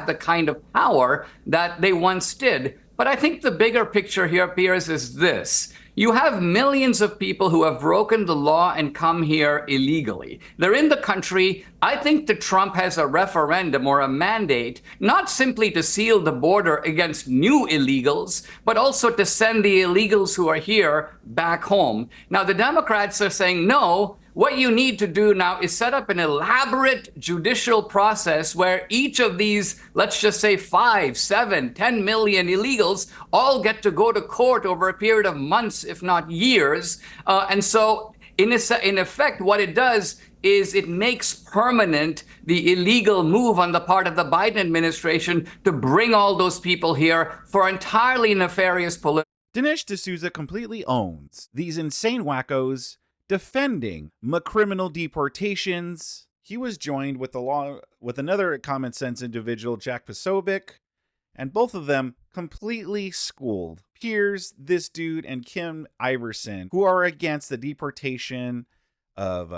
have the kind of power that they once did. But I think the bigger picture here, Piers, is this. You have millions of people who have broken the law and come here illegally. They're in the country. I think that Trump has a referendum or a mandate, not simply to seal the border against new illegals, but also to send the illegals who are here back home. Now, the Democrats are saying, no, what you need to do now is set up an elaborate judicial process where each of these, let's just say 5, 7, 10 million illegals all get to go to court over a period of months, if not years. And so in effect, what it does is it makes permanent the illegal move on the part of the Biden administration to bring all those people here for entirely nefarious political. Dinesh D'Souza completely owns these insane wackos defending criminal deportations. He was joined with another common sense individual, Jack Posobiec, and both of them completely schooled Piers, this dude, and Kim Iverson, who are against the deportation of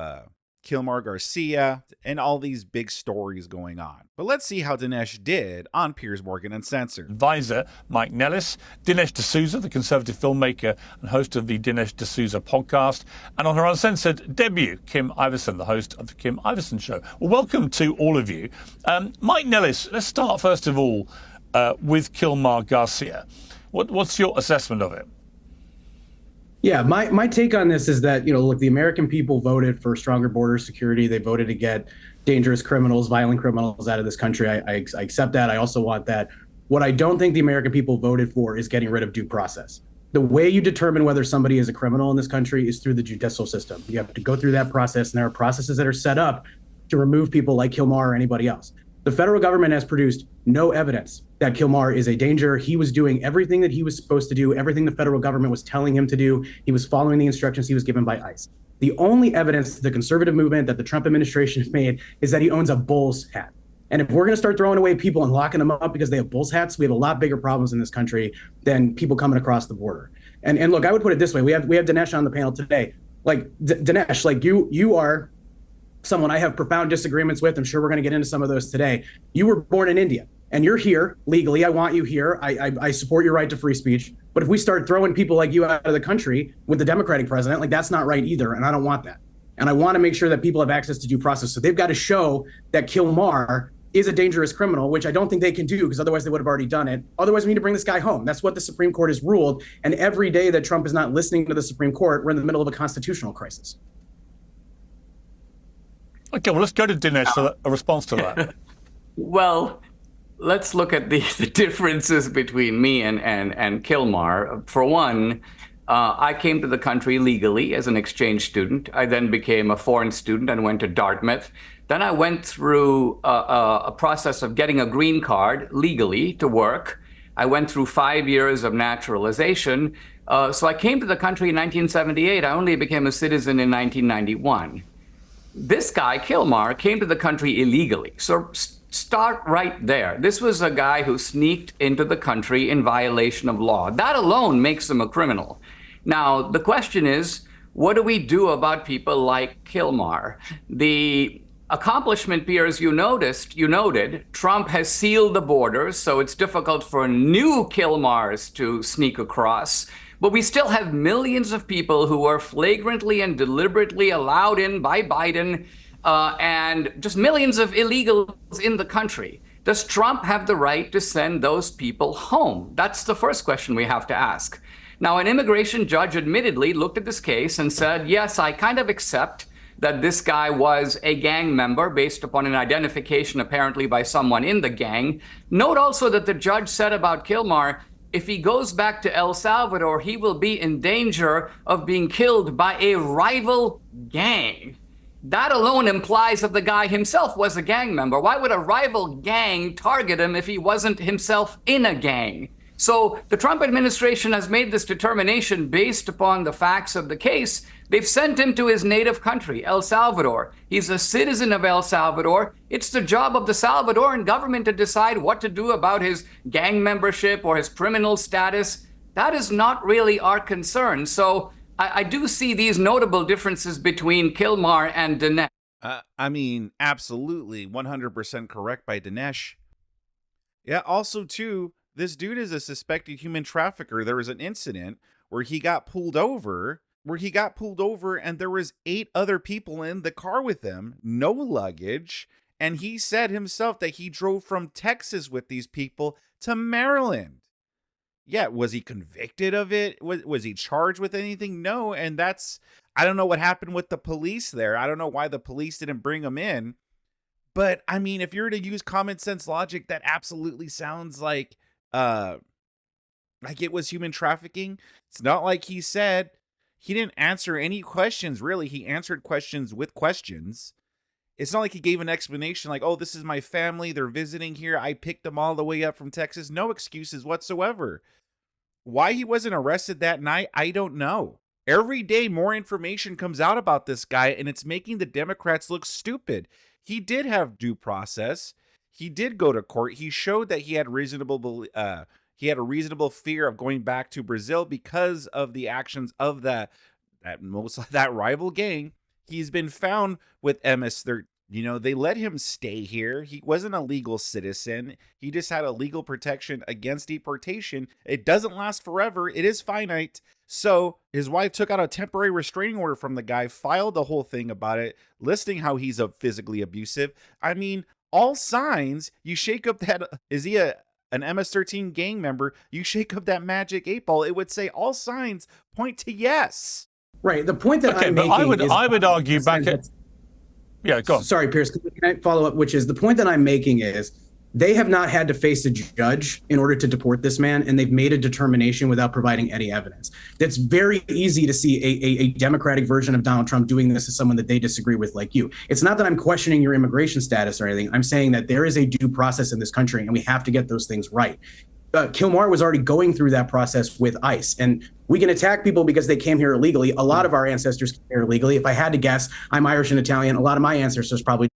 Kilmar Garcia and all these big stories going on. But let's see how Dinesh did on Piers Morgan Uncensored. Advisor Mike Nellis, Dinesh D'Souza, the conservative filmmaker and host of the Dinesh D'Souza podcast, and on her Uncensored debut, Kim Iverson, the host of the Kim Iverson Show. Well, welcome to all of you. Mike Nellis, let's start first of all with Kilmar Garcia. What's your assessment of it? Yeah, my take on this is that, look, the American people voted for stronger border security. They voted to get dangerous criminals, violent criminals out of this country. I accept that. I also want that. What I don't think the American people voted for is getting rid of due process. The way you determine whether somebody is a criminal in this country is through the judicial system. You have to go through that process, and there are processes that are set up to remove people like Kilmar or anybody else. The federal government has produced no evidence that Kilmar is a danger. He was doing everything that he was supposed to do, everything the federal government was telling him to do. He was following the instructions he was given by ICE. The only evidence the conservative movement that the Trump administration has made is that he owns a bull's hat. And if we're going to start throwing away people and locking them up because they have bull's hats, we have a lot bigger problems in this country than people coming across the border. And look, I would put it this way. We have Dinesh on the panel today. Like, Dinesh, like you are someone I have profound disagreements with. I'm sure we're going to get into some of those today. You were born in India and you're here legally. I want you here. I support your right to free speech. But if we start throwing people like you out of the country with the Democratic president, like, that's not right either. And I don't want that. And I want to make sure that people have access to due process. So they've got to show that Kilmar is a dangerous criminal, which I don't think they can do, because otherwise they would have already done it. Otherwise, we need to bring this guy home. That's what the Supreme Court has ruled. And every day that Trump is not listening to the Supreme Court, we're in the middle of a constitutional crisis. Okay, well, let's go to Dinesh for a response to that. Well, let's look at the differences between me and Kilmar. For one, I came to the country legally as an exchange student. I then became a foreign student and went to Dartmouth. Then I went through a process of getting a green card legally to work. I went through 5 years of naturalization. So I came to the country in 1978. I only became a citizen in 1991. This guy, Kilmar, came to the country illegally. So start right there. This was a guy who sneaked into the country in violation of law. That alone makes him a criminal. Now, the question is, what do we do about people like Kilmar? The accomplishment, Piers, you noted, Trump has sealed the borders, so it's difficult for new Kilmars to sneak across. But we still have millions of people who are flagrantly and deliberately allowed in by Biden, and just millions of illegals in the country. Does Trump have the right to send those people home? That's the first question we have to ask. Now, an immigration judge admittedly looked at this case and said, yes, I kind of accept that this guy was a gang member based upon an identification apparently by someone in the gang. Note also that the judge said about Kilmar, if he goes back to El Salvador, he will be in danger of being killed by a rival gang. That alone implies that the guy himself was a gang member. Why would a rival gang target him if he wasn't himself in a gang? So the Trump administration has made this determination based upon the facts of the case. They've sent him to his native country, El Salvador. He's a citizen of El Salvador. It's the job of the Salvadoran government to decide what to do about his gang membership or his criminal status. That is not really our concern. So I do see these notable differences between Kilmar and Dinesh. I mean, absolutely 100% correct by Dinesh. Yeah, also too, this dude is a suspected human trafficker. There was an incident where he got pulled over, and there was 8 other people in the car with him, no luggage, and he said himself that he drove from Texas with these people to Maryland. Yeah, was he convicted of it? Was he charged with anything? No, and I don't know what happened with the police there. I don't know why the police didn't bring him in. But I mean, if you're to use common sense logic, that absolutely sounds like it was human trafficking. It's not like he said he didn't answer any questions, really. He answered questions with questions. It's not like he gave an explanation like, oh, this is my family. They're visiting here. I picked them all the way up from Texas. No excuses whatsoever. Why he wasn't arrested that night, I don't know. Every day, more information comes out about this guy, and it's making the Democrats look stupid. He did have due process. He did go to court. He showed that he had a reasonable fear of going back to Brazil because of the actions of that rival gang. He's been found with MS-13. They let him stay here. He wasn't a legal citizen. He just had a legal protection against deportation. It doesn't last forever. It is finite. So his wife took out a temporary restraining order from the guy, filed the whole thing about it, listing how he's physically abusive. I mean, all signs, you shake up that, is he an MS-13 gang member? You shake up that magic 8-ball, it would say all signs point to yes. Right. The point that I'm but making I would argue back at... Yeah, go on. Sorry, Piers, can I follow up? Which is the point that I'm making is they have not had to face a judge in order to deport this man, and they've made a determination without providing any evidence. That's very easy to see a Democratic version of Donald Trump doing this to someone that they disagree with, like you. It's not that I'm questioning your immigration status or anything. I'm saying that there is a due process in this country, and we have to get those things right. Kilmar was already going through that process with ICE. And we can attack people because they came here illegally. A lot of our ancestors came here illegally. If I had to guess, I'm Irish and Italian. A lot of my ancestors probably.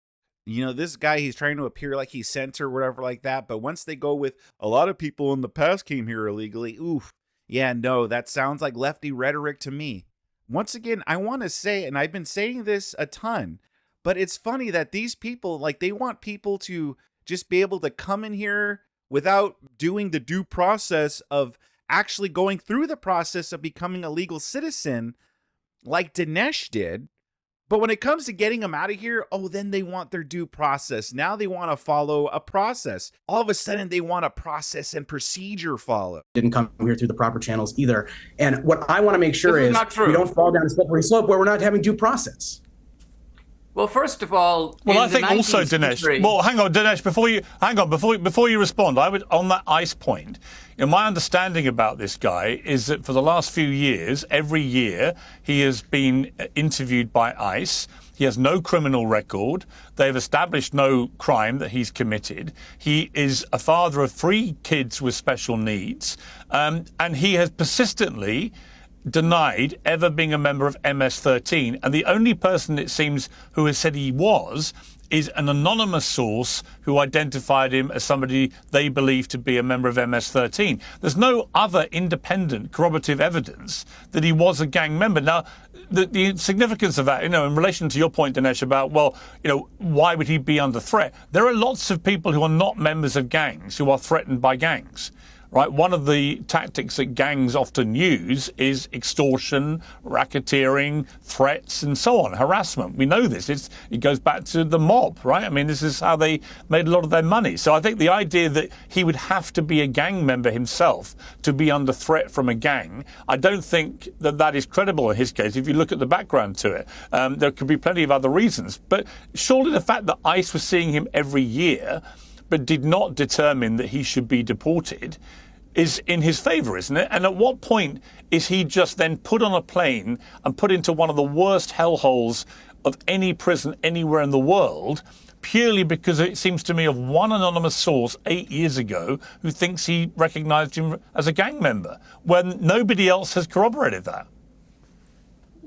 This guy, he's trying to appear like he's sent or whatever like that. But once they go with a lot of people in the past came here illegally, oof. Yeah, no, that sounds like lefty rhetoric to me. Once again, I want to say, and I've been saying this a ton, but it's funny that these people, they want people to just be able to come in here without doing the due process of actually going through the process of becoming a legal citizen like Dinesh did. But when it comes to getting them out of here, then they want their due process. Now they want to follow a process. All of a sudden, they want a process and procedure follow. Didn't come here through the proper channels either. And what I want to make sure is we don't fall down a slippery slope where we're not having due process. Well, first of all, I think also, Dinesh. Well, hang on, Dinesh. Before you respond, I would on that ICE point. My understanding about this guy is that for the last few years, every year he has been interviewed by ICE. He has no criminal record. They've established no crime that he's committed. He is a father of 3 kids with special needs, and he has persistently denied ever being a member of MS-13, and the only person it seems who has said he was is an anonymous source who identified him as somebody they believe to be a member of MS-13. There's no other independent corroborative evidence that he was a gang member. Now, the significance of that, in relation to your point, Dinesh, about, why would he be under threat? There are lots of people who are not members of gangs who are threatened by gangs. Right, one of the tactics that gangs often use is extortion, racketeering, threats, and so on, harassment. We know this. It goes back to the mob, right? I mean, this is how they made a lot of their money. So I think the idea that he would have to be a gang member himself to be under threat from a gang, I don't think that is credible in his case. If you look at the background to it, there could be plenty of other reasons. But surely the fact that ICE was seeing him every year but did not determine that he should be deported is in his favour, isn't it? And at what point is he just then put on a plane and put into one of the worst hellholes of any prison anywhere in the world, purely because it seems to me of one anonymous source 8 years ago who thinks he recognised him as a gang member, when nobody else has corroborated that?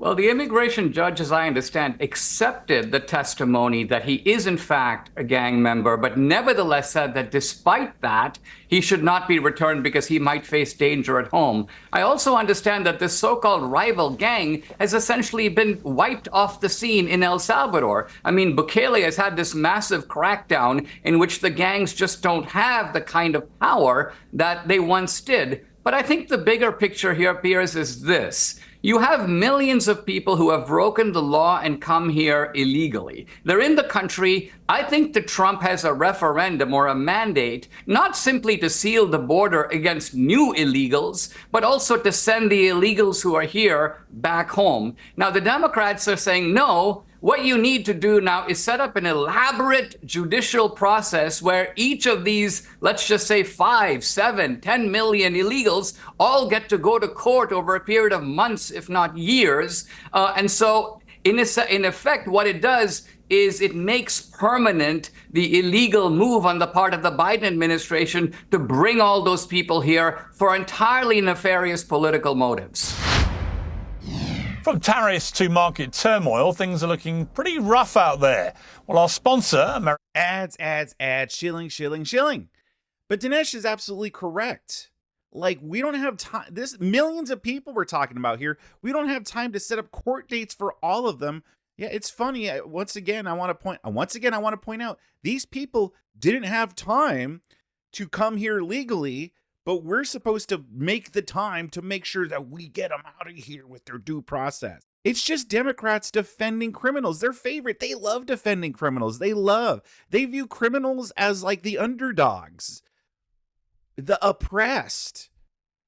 Well, the immigration judge, as I understand, accepted the testimony that he is in fact a gang member, but nevertheless said that despite that, he should not be returned because he might face danger at home. I also understand that this so-called rival gang has essentially been wiped off the scene in El Salvador. I mean, Bukele has had this massive crackdown in which the gangs just don't have the kind of power that they once did. But I think the bigger picture here, Piers, is this. You have millions of people who have broken the law and come here illegally. They're in the country. I think that Trump has a referendum or a mandate, not simply to seal the border against new illegals, but also to send the illegals who are here back home. Now, the Democrats are saying, no, what you need to do now is set up an elaborate judicial process where each of these, let's just say 5, 7, 10 million illegals all get to go to court over a period of months, if not years. And so in effect, what it does is it makes permanent the illegal move on the part of the Biden administration to bring all those people here for entirely nefarious political motives. From tariffs to market turmoil, things are looking pretty rough out there. Well, our sponsor, Ads, shilling, shilling, shilling. But Dinesh is absolutely correct. Like, we don't have time. This millions of people we're talking about here. We don't have time to set up court dates for all of them. Yeah, it's funny. Once again, I want to point out these people didn't have time to come here legally, but we're supposed to make the time to make sure that we get them out of here with their due process. It's just Democrats defending criminals. Their favorite. They love defending criminals. They view criminals as like the underdogs, the oppressed.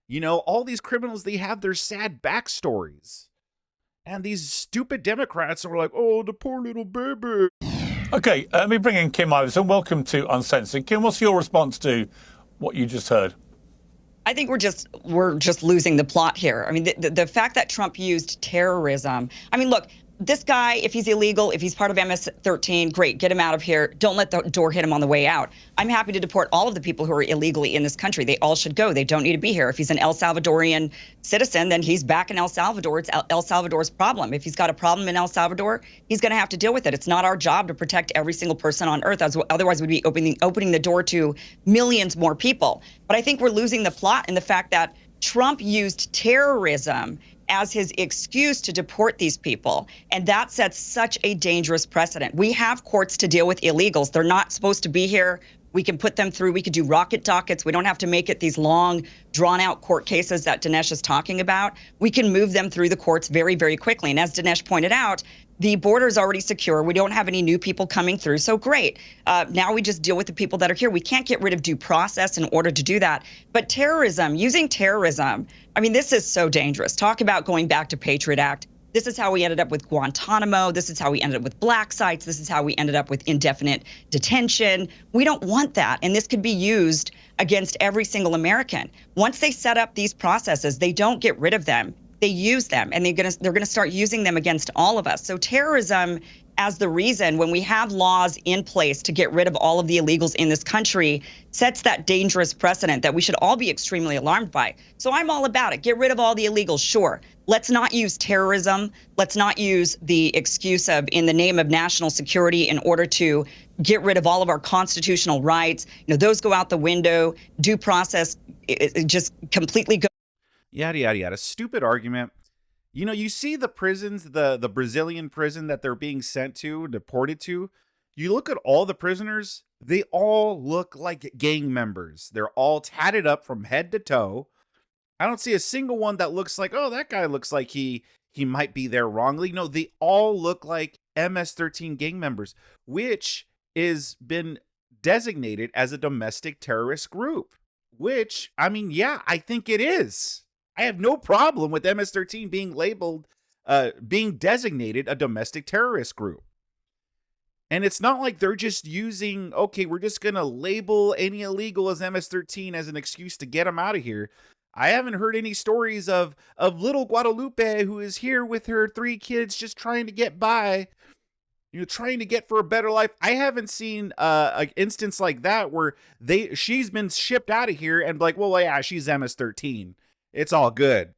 You know, all these criminals, they have their sad backstories. And these stupid Democrats are like, oh, the poor little baby. Okay, let me bring in Kim Iverson. Welcome to Uncensored. Kim, what's your response to what you just heard? I think we're just losing the plot here. I mean, the fact that Trump used terrorism. I mean, look, this guy, if he's illegal, if he's part of MS-13, great, get him out of here. Don't let the door hit him on the way out. I'm happy to deport all of the people who are illegally in this country. They all should go. They don't need to be here. If he's an El Salvadorian citizen, then he's back in El Salvador. It's El Salvador's problem. If he's got a problem in El Salvador, he's going to have to deal with it. It's not our job to protect every single person on earth. Otherwise, we'd be opening the door to millions more people. But I think we're losing the plot in the fact that Trump used terrorism as his excuse to deport these people. And that sets such a dangerous precedent. We have courts to deal with illegals. They're not supposed to be here. We can put them through. We could do rocket dockets. We don't have to make it these long, drawn-out court cases that Dinesh is talking about. We can move them through the courts very, very quickly. And as Dinesh pointed out, the border is already secure. We don't have any new people coming through. So great. Now we just deal with the people that are here. We can't get rid of due process in order to do that. But terrorism, using terrorism, I mean, this is so dangerous. Talk about going back to Patriot Act. This is how we ended up with Guantanamo. This is how we ended up with black sites. This is how we ended up with indefinite detention. We don't want that. And this could be used against every single American. Once they set up these processes, they don't get rid of them. They use them, and they're gonna start using them against all of us. So terrorism as the reason, when we have laws in place to get rid of all of the illegals in this country, sets that dangerous precedent that we should all be extremely alarmed by. So I'm all about it. Get rid of all the illegals, sure. Let's not use terrorism. Let's not use the excuse of in the name of national security in order to get rid of all of our constitutional rights. You know, those go out the window. Due process, it just completely go. Yada, yada, yada. Stupid argument. You know, you see the prisons, the Brazilian prison that they're being sent to, deported to. You look at all the prisoners, they all look like gang members. They're all tatted up from head to toe. I don't see a single one that looks like, oh, that guy looks like he might be there wrongly. No, they all look like MS-13 gang members, which is been designated as a domestic terrorist group. Which, I mean, yeah, I think it is. I have no problem with MS-13 being labeled, being designated a domestic terrorist group. And it's not like they're just using, okay, we're just going to label any illegal as MS-13 as an excuse to get them out of here. I haven't heard any stories of little Guadalupe who is here with her 3 kids just trying to get by, you know, trying to get for a better life. I haven't seen an instance like that where she's been shipped out of here and like, well, yeah, she's MS-13. It's all good.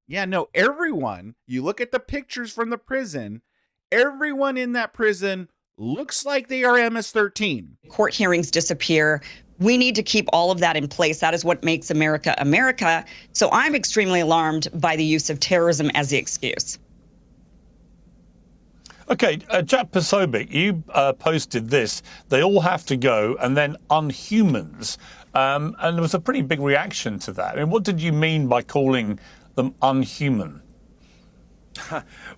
Yeah, no, everyone, you look at the pictures from the prison, everyone in that prison looks like they are MS-13. Court hearings disappear. We need to keep all of that in place. That is what makes America America. So I'm extremely alarmed by the use of terrorism as the excuse. Okay, Jack Posobiec, you posted this. They all have to go, and then unhumans. And there was a pretty big reaction to that. I mean, what did you mean by calling them unhuman?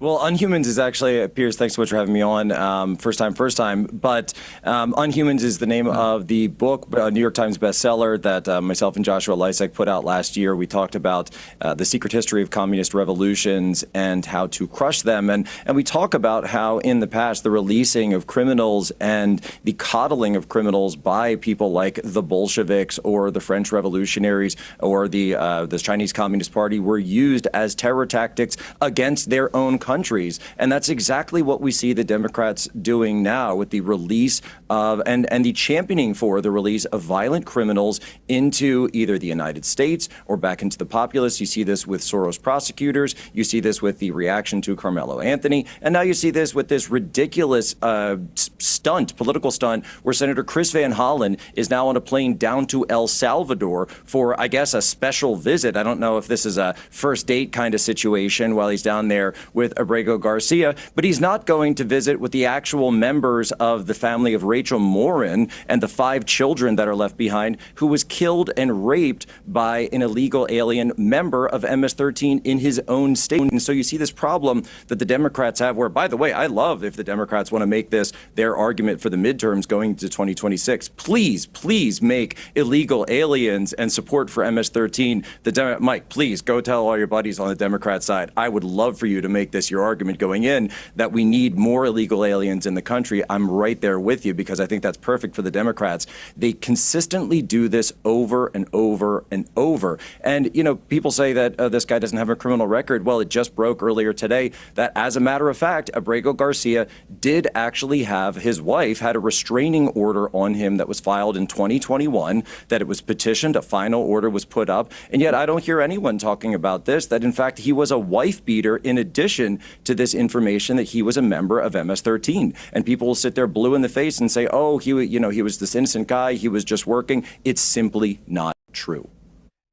Well, Unhumans is actually, Piers, thanks so much for having me on. First time. But Unhumans is the name of the book, a New York Times bestseller that myself and Joshua Lysek put out last year. We talked about the secret history of communist revolutions and how to crush them. And we talk about how in the past the releasing of criminals and the coddling of criminals by people like the Bolsheviks or the French revolutionaries or the Chinese Communist Party were used as terror tactics against their own countries. And that's exactly what we see the Democrats doing now with the release of and the championing for the release of violent criminals into either the United States or back into the populace. You see this with Soros prosecutors. You see this with the reaction to Carmelo Anthony. And now you see this with this ridiculous political stunt, where Senator Chris Van Hollen is now on a plane down to El Salvador for, I guess, a special visit. I don't know if this is a first date kind of situation while he's down there with Albrego Garcia, but he's not going to visit with the actual members of the family of Rachel Morin and the 5 children that are left behind, who was killed and raped by an illegal alien member of MS-13 in his own state. And so you see this problem that the Democrats have, where, by the way, I love if the Democrats want to make this their argument for the midterms going to 2026. Please make illegal aliens and support for MS-13. Mike, please go tell all your buddies on the Democrat side. I would love for you to make this your argument going in, that we need more illegal aliens in the country. I'm right there with you, because I think that's perfect for the Democrats. They consistently do this over and over and over. And, you know, people say that this guy doesn't have a criminal record. Well, it just broke earlier today that, as a matter of fact, Albrego Garcia did actually have, his wife had a restraining order on him that was filed in 2021, that it was petitioned, a final order was put up. And yet I don't hear anyone talking about this, that in fact he was a wife beater in addition to this information that he was a member of MS-13. And people will sit there blue in the face and say, oh, he was this innocent guy, he was just working. It's simply not true.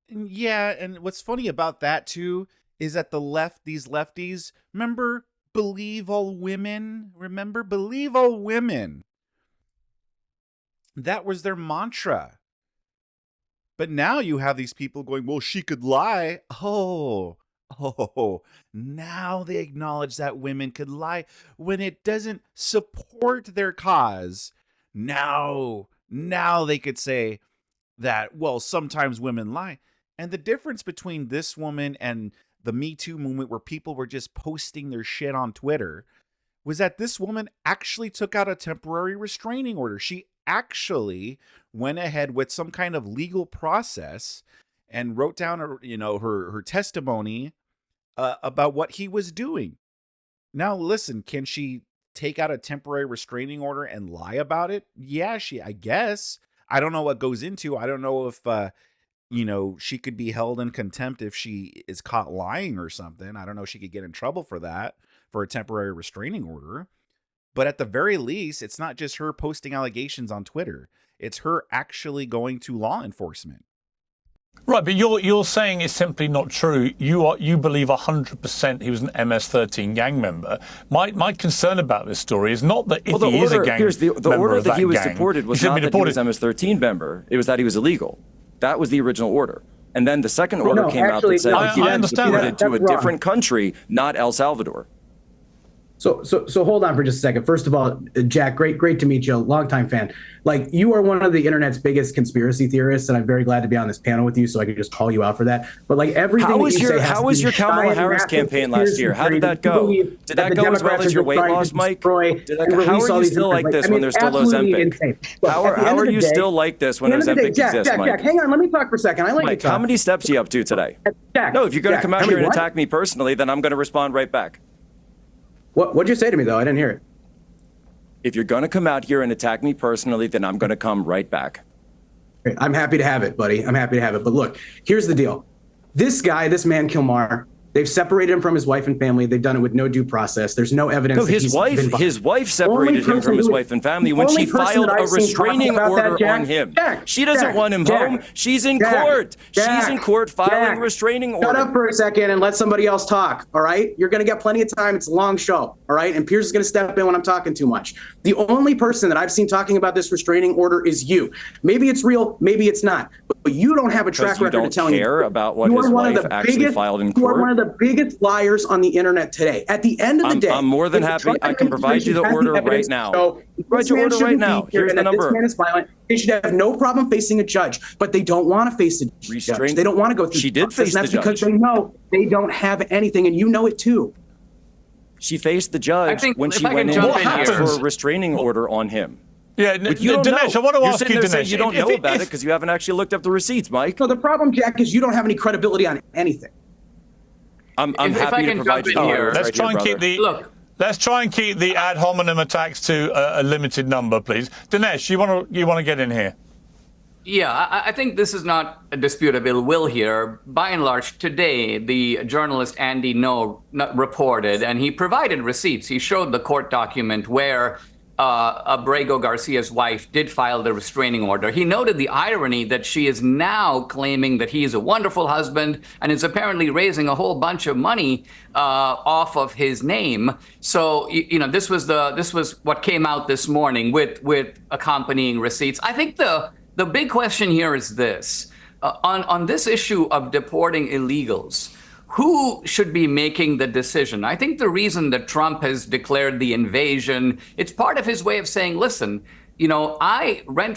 Yeah, and what's funny about that too is that these lefties, remember, believe all women? Remember, believe all women. That was their mantra. But now you have these people going, well, she could lie. Oh, now they acknowledge that women could lie when it doesn't support their cause. Now they could say that, well, sometimes women lie. And the difference between this woman and the Me Too movement, where people were just posting their shit on Twitter, was that this woman actually took out a temporary restraining order. She actually went ahead with some kind of legal process and wrote down her testimony about what he was doing. Now, listen, can she take out a temporary restraining order and lie about it? Yeah, I guess. I don't know what goes into. I don't know if she could be held in contempt if she is caught lying or something. I don't know if she could get in trouble for that, for a temporary restraining order. But at the very least, it's not just her posting allegations on Twitter. It's her actually going to law enforcement. Right, but you're saying it's simply not true. You believe 100% he was an MS-13 gang member. My concern about this story is not that if he is a gang member, the order that he was gang, deported was not that he was MS-13 member. It was that he was illegal. That was the original order. And then the second order came out that said he was deported to a different country, not El Salvador. So hold on for just a second. First of all, Jack, great to meet you. Longtime fan. Like, you are one of the internet's biggest conspiracy theorists, and I'm very glad to be on this panel with you, so I could just call you out for that. But like everything, how was your Kamala Harris campaign last year? How did that go? Did that go as well as your weight loss, Mike? How are you still like this when there's still Ozempic? How are you still like this when Ozempic exists, Mike? Jack, hang on, let me talk for a second. Mike, how many steps are you up to today? No, if you're going to come out here and attack me personally, then I'm going to respond right back. What'd you say to me, though? I didn't hear it. If you're going to come out here and attack me personally, then I'm going to come right back. I'm happy to have it, buddy. I'm happy to have it. But look, here's the deal. This guy, this man, Kilmar, They've separated him from his wife and family. They've done it with no due process. There's no evidence. No, his wife separated him from his wife and family when she filed a restraining order on him. She doesn't want him home. She's in court. She's in court filing a restraining order. Shut up for a second and let somebody else talk. All right, you're going to get plenty of time. It's a long show. All right, and Piers is going to step in when I'm talking too much. The only person that I've seen talking about this restraining order is you. Maybe it's real, maybe it's not, but you don't have a track record of telling me. You don't care about what his wife actually filed in court. You are one of the biggest liars on the internet today. At the end of the day, I'm more than happy. I can provide you the order right now. Provide your order right now. Here's the number. This man is violent. They should have no problem facing a judge, but they don't want to face a judge. They don't want to go through. She did face the judge. That's because they know they don't have anything, and you know it too. She faced the judge when she went in for a restraining order on him. Yeah, Dinesh, I want to ask you, Dinesh. You don't know about it because you haven't actually looked up the receipts, Mike. So the problem, Jack, is you don't have any credibility on anything. I'm happy to provide you the order. Let's try and keep the Let's try and keep the ad hominem attacks to a limited number, please. Dinesh, you want to get in here? Yeah, I think this is not a dispute of ill will here. By and large, today, the journalist Andy Ngo reported, and he provided receipts. He showed the court document where Albrego, Garcia's wife, did file the restraining order. He noted the irony that she is now claiming that he is a wonderful husband and is apparently raising a whole bunch of money off of his name. So, this was what came out this morning with accompanying receipts. I think the big question here is this. On this issue of deporting illegals, who should be making the decision? I think the reason that Trump has declared the invasion, it's part of his way of saying, listen, I ran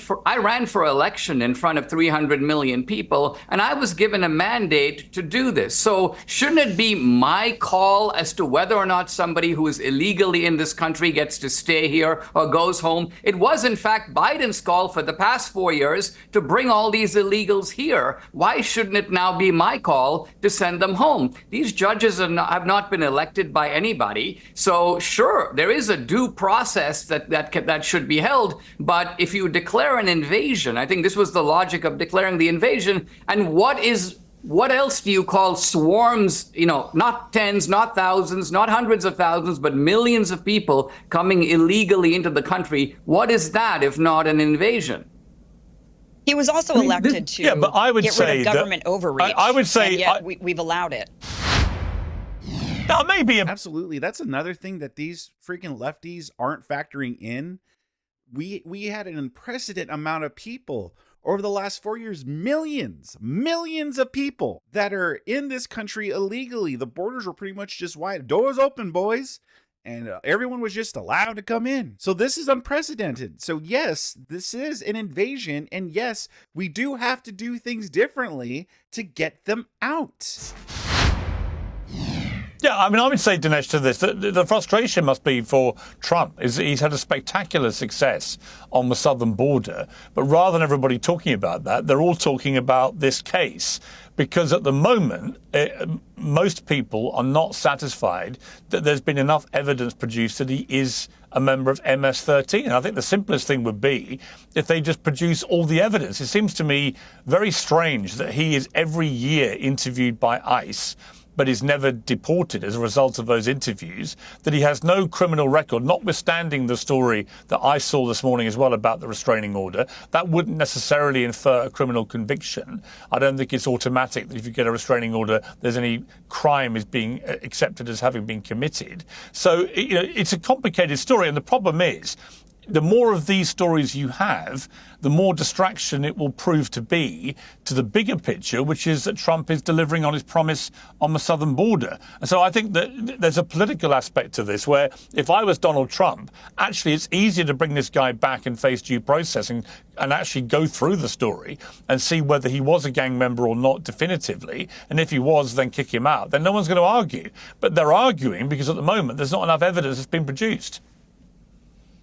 for election in front of 300 million people, and I was given a mandate to do this. So shouldn't it be my call as to whether or not somebody who is illegally in this country gets to stay here or goes home? It was, in fact, Biden's call for the past 4 years to bring all these illegals here. Why shouldn't it now be my call to send them home? These judges have not been elected by anybody. So sure, there is a due process that should be held. But if you declare an invasion, I think this was the logic of declaring the invasion. And what else do you call swarms, not tens, not thousands, not hundreds of thousands, but millions of people coming illegally into the country? What is that if not an invasion? He was also elected to but I would get say rid of government overreach. I would say and yet we've allowed it. Now, maybe absolutely. That's another thing that these freaking lefties aren't factoring in. We had an unprecedented amount of people over the last 4 years, millions of people that are in this country illegally. The borders were pretty much just wide. Doors open, boys. And everyone was just allowed to come in. So this is unprecedented. So yes, this is an invasion. And yes, we do have to do things differently to get them out. Yeah, I mean, I would say, Dinesh, to this, the frustration must be for Trump is that he's had a spectacular success on the southern border. But rather than everybody talking about that, they're all talking about this case. Because at the moment, most people are not satisfied that there's been enough evidence produced that he is a member of MS-13. And I think the simplest thing would be if they just produce all the evidence. It seems to me very strange that he is every year interviewed by ICE, but is never deported as a result of those interviews, that he has no criminal record, notwithstanding the story that I saw this morning as well about the restraining order. That wouldn't necessarily infer a criminal conviction. I don't think it's automatic that if you get a restraining order, there's any crime is being accepted as having been committed. So, it's a complicated story. And the problem is, the more of these stories you have, the more distraction it will prove to be to the bigger picture, which is that Trump is delivering on his promise on the southern border. And so I think that there's a political aspect to this where if I was Donald Trump, actually it's easier to bring this guy back and face due process and actually go through the story and see whether he was a gang member or not definitively. And if he was, then kick him out. Then no one's going to argue. But they're arguing because at the moment there's not enough evidence that's been produced.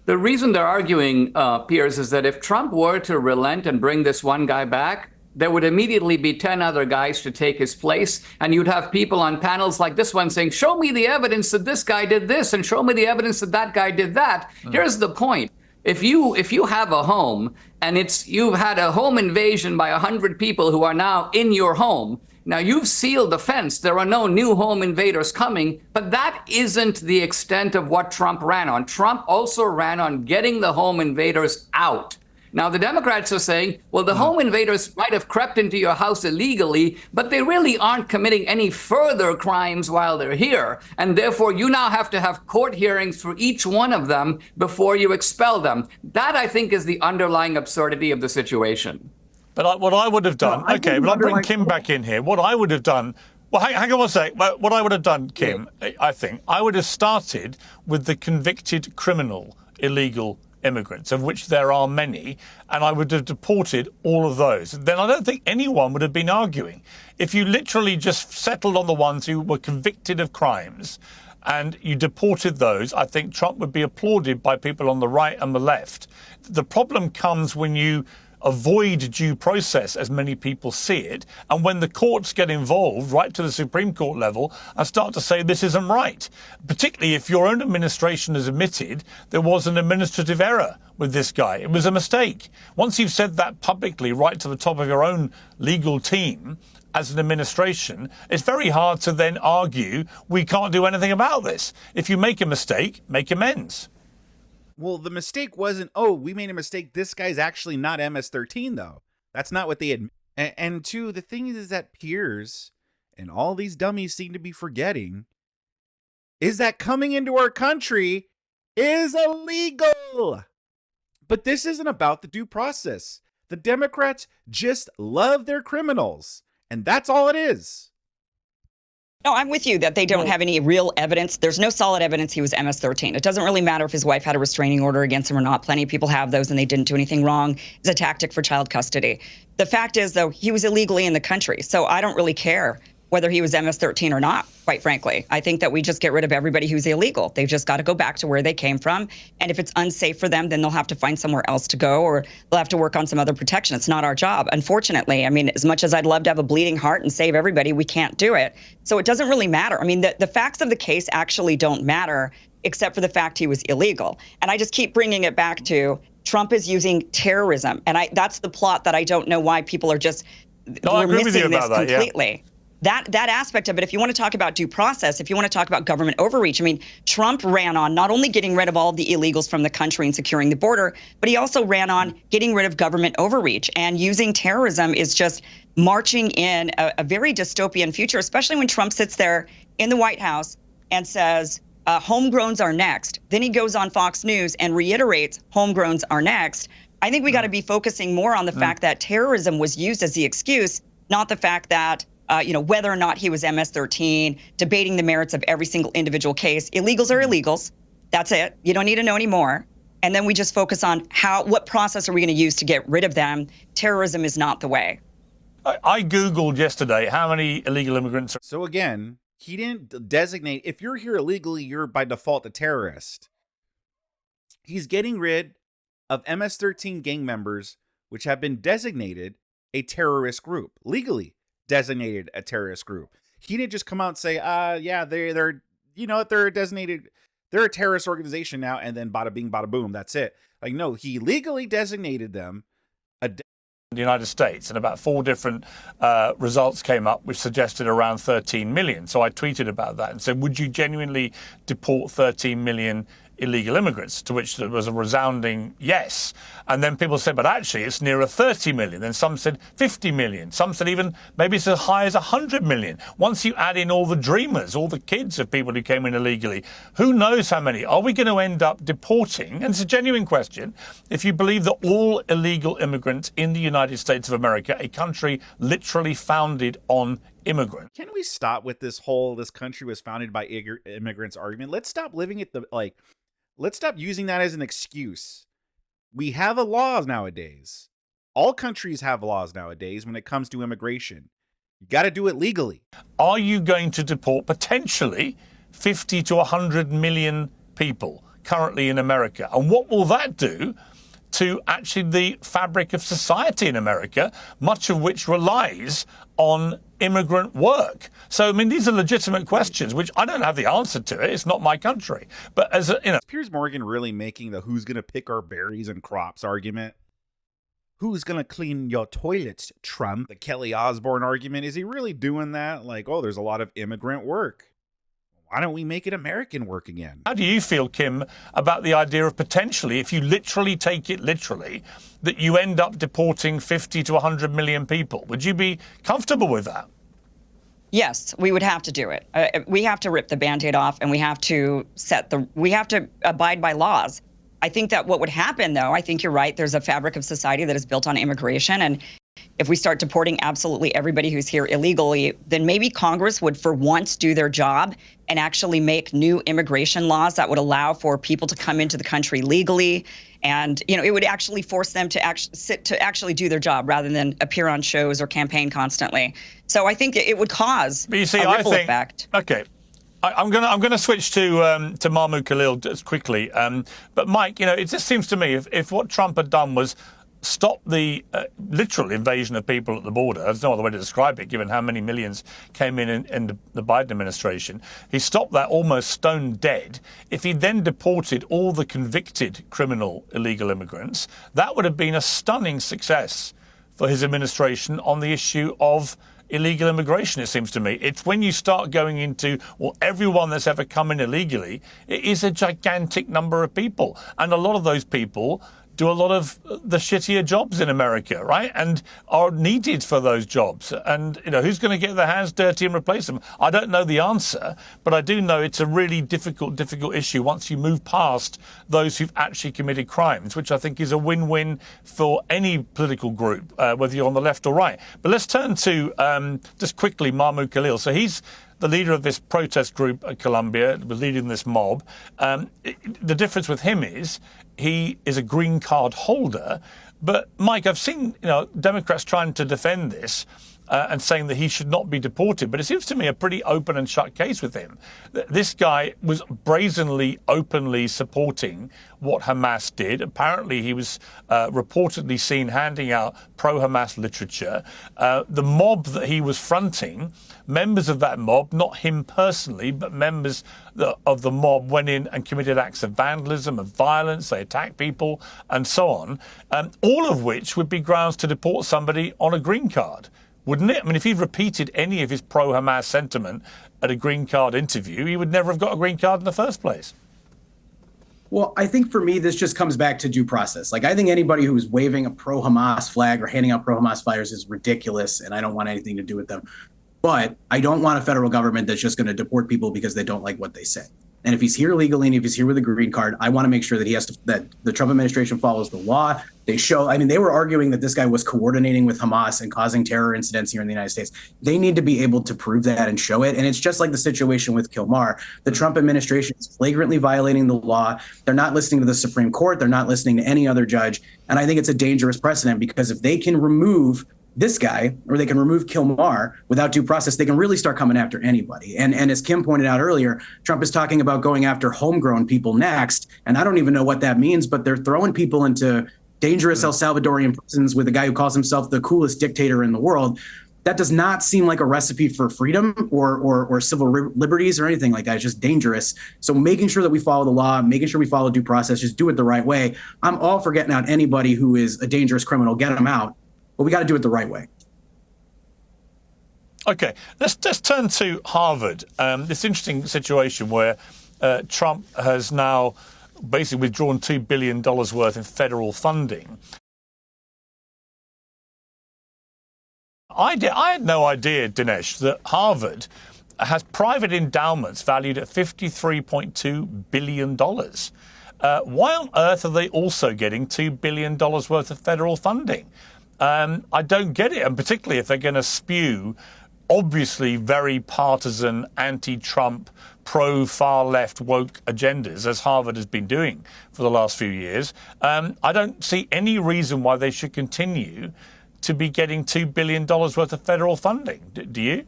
The reason they're arguing, Piers, is that if Trump were to relent and bring this one guy back, there would immediately be 10 other guys to take his place. And you'd have people on panels like this one saying, show me the evidence that this guy did this and show me the evidence that that guy did that. Here's the point. If you have a home and you've had a home invasion by 100 people who are now in your home, Now, you've sealed the fence. There are no new home invaders coming, but that isn't the extent of what Trump ran on. Trump also ran on getting the home invaders out. Now, the Democrats are saying, well, the home invaders might have crept into your house illegally, but they really aren't committing any further crimes while they're here. And therefore, you now have to have court hearings for each one of them before you expel them. That, I think, is the underlying absurdity of the situation. But what I would have done, okay, but I'll bring Kim back in here. What I would have done, well, hang on one sec. What I would have done, Kim, I think, I would have started with the convicted criminal illegal immigrants, of which there are many, and I would have deported all of those. Then I don't think anyone would have been arguing. If you literally just settled on the ones who were convicted of crimes and you deported those, I think Trump would be applauded by people on the right and the left. The problem comes when you avoid due process, as many people see it, and when the courts get involved, right to the Supreme Court level, and start to say this isn't right, particularly if your own administration has admitted there was an administrative error with this guy. It was a mistake. Once you've said that publicly, right to the top of your own legal team, as an administration, it's very hard to then argue we can't do anything about this. If you make a mistake, make amends. Well, the mistake wasn't, oh, we made a mistake. This guy's actually not MS-13, though. That's not what they had. And two, the thing is that Piers and all these dummies seem to be forgetting is that coming into our country is illegal. But this isn't about the due process. The Democrats just love their criminals, and that's all it is. No, I'm with you that they don't have any real evidence. There's no solid evidence he was MS-13. It doesn't really matter if his wife had a restraining order against him or not. Plenty of people have those and they didn't do anything wrong. It's a tactic for child custody. The fact is, though, he was illegally in the country. So I don't really care whether he was MS-13 or not, quite frankly. I think that we just get rid of everybody who's illegal. They've just got to go back to where they came from. And if it's unsafe for them, then they'll have to find somewhere else to go, or they'll have to work on some other protection. It's not our job, unfortunately. I mean, as much as I'd love to have a bleeding heart and save everybody, we can't do it. So it doesn't really matter. I mean, the facts of the case actually don't matter, except for the fact he was illegal. And I just keep bringing it back to Trump is using terrorism. And that's the plot that I don't know why people are just we're missing this completely. Yeah. That aspect of it, if you want to talk about due process, if you want to talk about government overreach, I mean, Trump ran on not only getting rid of all of the illegals from the country and securing the border, but he also ran on getting rid of government overreach. And using terrorism is just marching in a very dystopian future, especially when Trump sits there in the White House and says, homegrowns are next. Then he goes on Fox News and reiterates homegrowns are next. I think we got to be focusing more on the fact that terrorism was used as the excuse, not the fact that whether or not he was MS-13, debating the merits of every single individual case. Illegals are illegals. That's it. You don't need to know any more. And then we just focus on what process are we going to use to get rid of them. Terrorism is not the way. I Googled yesterday how many illegal immigrants are. So again, he didn't designate, if you're here illegally, you're by default a terrorist. He's getting rid of MS-13 gang members, which have been designated a terrorist group, legally designated a terrorist group. He didn't just come out and say, yeah, they're designated, they're a terrorist organization now, and then bada bing, bada boom, that's it. Like, no, he legally designated them the United States, and about 4 different results came up which suggested around 13 million. So I tweeted about that and said, would you genuinely deport 13 million illegal immigrants? To which there was a resounding yes. And then people said, but actually it's nearer 30 million. Then some said 50 million. Some said even maybe it's as high as 100 million. Once you add in all the dreamers, all the kids of people who came in illegally, who knows how many? Are we going to end up deporting? And it's a genuine question. If you believe that all illegal immigrants in the United States of America, a country literally founded on immigrants. Can we stop with this country was founded by immigrants argument? Let's stop living at let's stop using that as an excuse. We have a law nowadays. All countries have laws nowadays when it comes to immigration. You got to do it legally. Are you going to deport potentially 50 to 100 million people currently in America? And what will that do to actually the fabric of society in America, much of which relies on immigrant work? So, I mean, these are legitimate questions, which I don't have the answer to it. It's not my country. But as a, Is Piers Morgan really making the who's going to pick our berries and crops argument? Who's going to clean your toilets, Trump? The Kelly Osbourne argument, is he really doing that? Like, oh, there's a lot of immigrant work. Why don't we make it American work again? How do you feel, Kim, about the idea of potentially, if you literally take it literally, that you end up deporting 50 to 100 million people? Would you be comfortable with that? Yes, we would have to do it. We have to rip the Band-Aid off, and we have to abide by laws. I think that what would happen, though, I think you're right, there's a fabric of society that is built on immigration, and if we start deporting absolutely everybody who's here illegally, then maybe Congress would for once do their job and actually make new immigration laws that would allow for people to come into the country legally. And, it would actually force them to actually do their job rather than appear on shows or campaign constantly. So I think it would cause a ripple effect. Okay. I'm gonna switch to Mahmoud Khalil just quickly. But Mike, it just seems to me if what Trump had done was stop the literal invasion of people at the border. There's no other way to describe it, given how many millions came in the Biden administration. He stopped that almost stone dead. If he then deported all the convicted criminal illegal immigrants, that would have been a stunning success for his administration on the issue of illegal immigration, it seems to me. It's when you start going into, everyone that's ever come in illegally, it is a gigantic number of people. And a lot of those people do a lot of the shittier jobs in America, right? And are needed for those jobs. And, who's going to get their hands dirty and replace them? I don't know the answer, but I do know it's a really difficult issue once you move past those who've actually committed crimes, which I think is a win-win for any political group, whether you're on the left or right. But let's turn to, just quickly, Mahmoud Khalil. So he's the leader of this protest group at Colombia, leading this mob. The difference with him is he is a green card holder. But, Mike, I've seen Democrats trying to defend this and saying that he should not be deported. But it seems to me a pretty open and shut case with him. This guy was brazenly, openly supporting what Hamas did. Apparently, he was reportedly seen handing out pro-Hamas literature. The mob that he was fronting, members of that mob, not him personally, but members of the mob went in and committed acts of vandalism, of violence. They attacked people and so on, all of which would be grounds to deport somebody on a green card, wouldn't it? I mean, if he'd repeated any of his pro-Hamas sentiment at a green card interview, he would never have got a green card in the first place. Well, I think for me, this just comes back to due process. Like, I think anybody who's waving a pro-Hamas flag or handing out pro-Hamas flyers is ridiculous, and I don't want anything to do with them. But I don't want a federal government that's just going to deport people because they don't like what they say. And if he's here legally and if he's here with a green card, I want to make sure that that the Trump administration follows the law. They were arguing that this guy was coordinating with Hamas and causing terror incidents here in the United States. They need to be able to prove that and show it. And it's just like the situation with Kilmar. The Trump administration is flagrantly violating the law. They're not listening to the Supreme Court. They're not listening to any other judge. And I think it's a dangerous precedent because if they can remove this guy, or they can remove Kilmar without due process, they can really start coming after anybody. And as Kim pointed out earlier, Trump is talking about going after homegrown people next. And I don't even know what that means, but they're throwing people into dangerous El Salvadorian prisons with a guy who calls himself the coolest dictator in the world. That does not seem like a recipe for freedom or civil liberties or anything like that. It's just dangerous. So making sure that we follow the law, making sure we follow due process, just do it the right way. I'm all for getting out anybody who is a dangerous criminal, get them out. But we got to do it the right way. Okay, let's turn to Harvard. This interesting situation where Trump has now basically withdrawn $2 billion worth in federal funding. I had no idea, Dinesh, that Harvard has private endowments valued at $53.2 billion. Why on earth are they also getting $2 billion worth of federal funding? I don't get it, and particularly if they're going to spew obviously very partisan, anti-Trump, pro-far left woke agendas, as Harvard has been doing for the last few years. I don't see any reason why they should continue to be getting $2 billion worth of federal funding. Do you?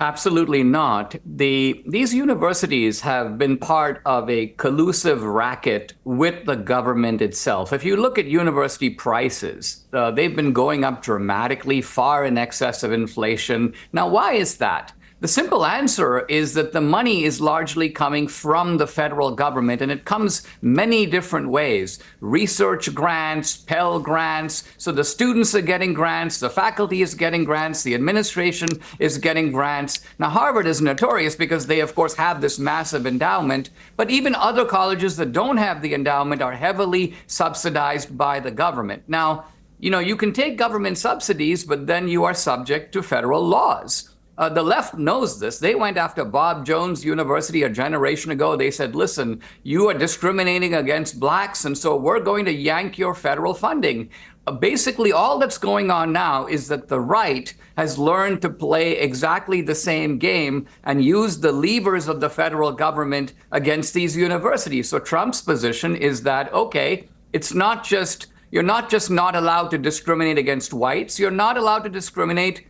Absolutely not. These universities have been part of a collusive racket with the government itself. If you look at university prices, they've been going up dramatically, far in excess of inflation. Now, why is that? The simple answer is that the money is largely coming from the federal government, and it comes many different ways. Research grants, Pell grants. So the students are getting grants, the faculty is getting grants, the administration is getting grants. Now, Harvard is notorious because they, of course, have this massive endowment, but even other colleges that don't have the endowment are heavily subsidized by the government. Now, you can take government subsidies, but then you are subject to federal laws. The left knows this. They went after Bob Jones University a generation ago. They said, listen, you are discriminating against blacks, and so we're going to yank your federal funding. Basically, all that's going on now is that the right has learned to play exactly the same game and use the levers of the federal government against these universities. So Trump's position is that, okay, it's not just, you're not just not allowed to discriminate against whites, you're not allowed to discriminate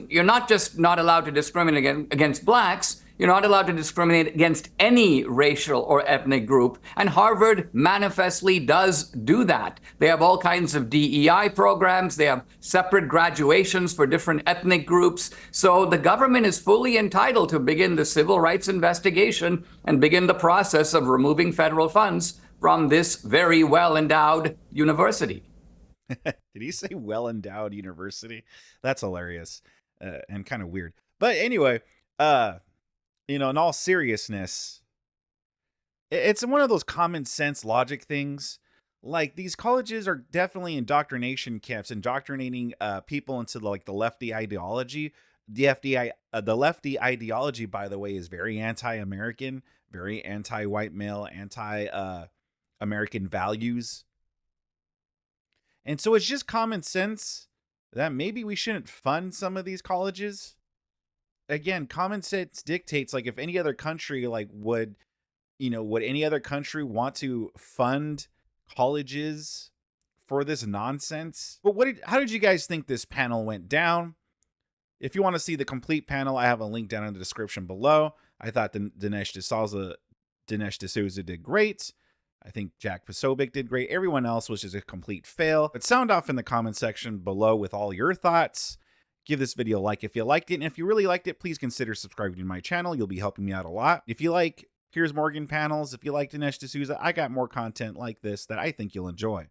you're not just not allowed to discriminate against blacks, you're not allowed to discriminate against any racial or ethnic group. And Harvard manifestly does do that. They have all kinds of DEI programs. They have separate graduations for different ethnic groups. So the government is fully entitled to begin the civil rights investigation and begin the process of removing federal funds from this very well-endowed university. Did he say well-endowed university? That's hilarious and kind of weird. But anyway, in all seriousness, it's one of those common sense logic things. Like, these colleges are definitely indoctrination camps, indoctrinating people into the lefty ideology. The lefty ideology, by the way, is very anti-American, very anti-white male, anti-American values. And so it's just common sense that maybe we shouldn't fund some of these colleges. Again, common sense dictates, if any other country, would any other country want to fund colleges for this nonsense? But how did you guys think this panel went down? If you want to see the complete panel, I have a link down in the description below. I thought Dinesh D'Souza did great. I think Jack Posobiec did great. Everyone else was just a complete fail. But sound off in the comment section below with all your thoughts. Give this video a like if you liked it. And if you really liked it, please consider subscribing to my channel. You'll be helping me out a lot. If you like Piers Morgan panels, if you like Dinesh D'Souza, I got more content like this that I think you'll enjoy.